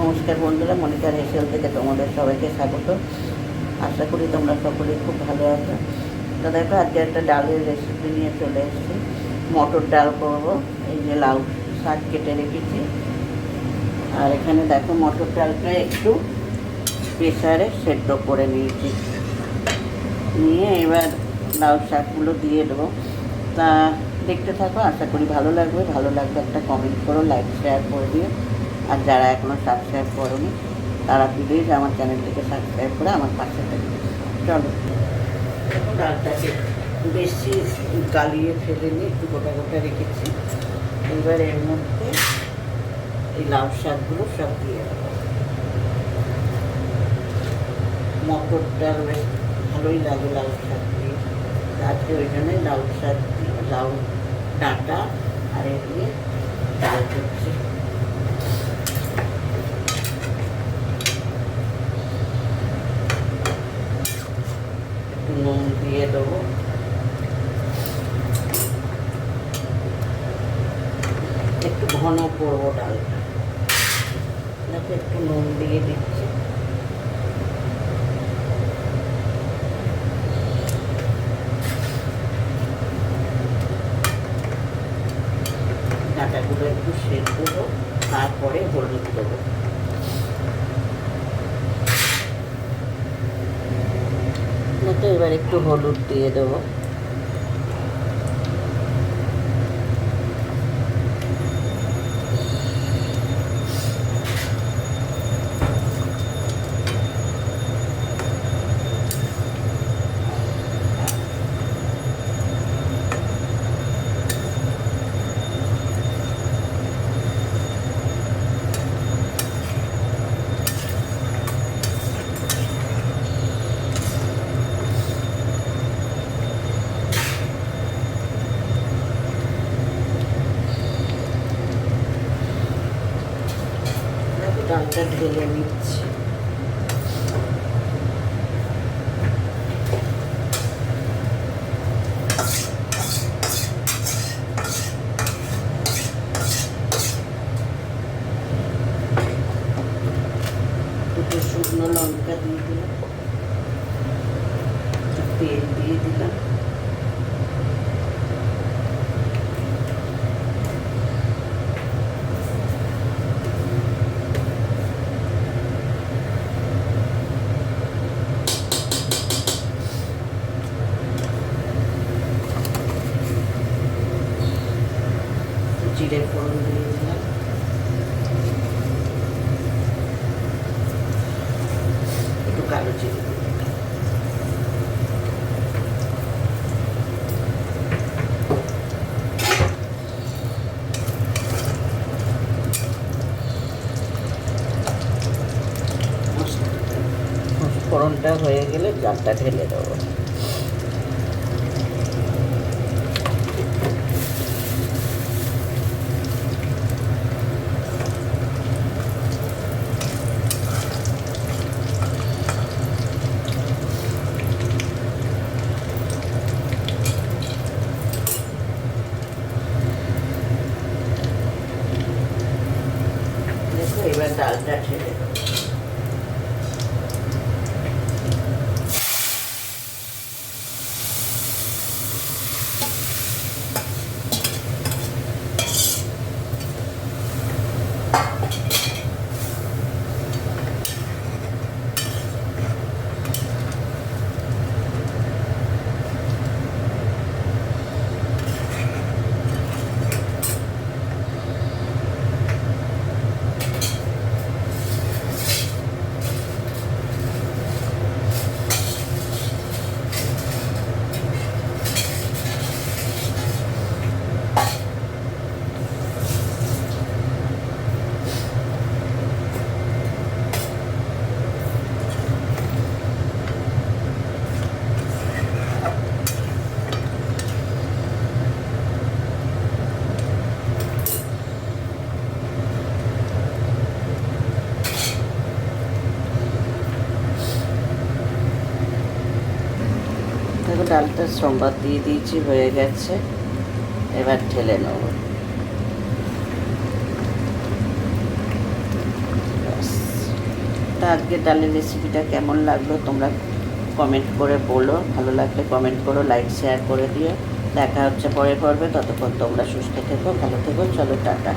নমস্কার বন্ধুরা, মনিকার হেসেল থেকে তোমাদের সবাইকে স্বাগত। আশা করি তোমরা সকলে খুব ভালো আছো। তো দেখো, আজকে একটা ডালের রেসিপি নিয়ে চলে এসেছি। মটর ডাল করব। এই যে লাউ শাক কেটে রেখেছি, আর এখানে দেখো মটর ডালটা একটু প্রেসারে সেদ্ধ করে নিয়েছি। নিয়ে এবার লাউ শাকগুলো দিয়ে দেবো। তা দেখতে থাকো, আশা করি ভালো লাগবে। ভালো লাগবে একটা কমেন্ট করো, লাইক শেয়ার করে দিও। আর যারা এখনও সাবস্ক্রাইব করোনি তারা প্লিজ আমার চ্যানেলটিকে সাবস্ক্রাইব করে আমার পাশে থাকবে। চলো, ডালটাকে বেশি গালিয়ে ফেলে নিয়ে একটু গোটা গোটা রেখেছি। এবার এর মধ্যে এই লাউ শাকগুলো সব দিয়ে দেবো। মটর ডাল বেশ ভালোই লাগে লাউ শাক দিয়ে, আজকে ওই জন্যই লাউ শাক দিয়ে লাউ ডাঁটা আর এ দিয়ে ডাল করছি। একটু নুন দিয়ে দেবো, একটু ঘন করবো ডালটা, দেখো একটু নুন দিয়ে দিচ্ছি। ডাঁটাগুলো একটু সেদ্ধ দেবো, তারপরে হলুদ দেবো। তো এবার একটু হলুদ দিয়ে দেবো। ডালটা ঢেলে নিচ্ছি। দুটো শুকনো লঙ্কা দিয়ে দিলাম, তেল দিয়ে দিলাম, জিরে ফোড়ন দিয়ে দিলাম, একটু কালো জিরে দিয়ে দিলাম। ফোড়নটা হয়ে গেলে ডালটা ঢেলে দেবো। দেখো, এবার ডালটা ঢেলে দেবো। দেখো, ডালটা সম্বাদ দিয়ে দিয়েছি, হয়ে গেছে। এবার ঢেলে নেব। ব্যাস। আজকে ডালের রেসিপিটা কেমন লাগলো তোমরা কমেন্ট করে বলো, ভালো লাগলে কমেন্ট করো, লাইক শেয়ার করে দিও। দেখা হচ্ছে পরের পর্বে, ততক্ষণ তোমরা সুস্থ থেকো, ভালো থেকো, চলো টাটা।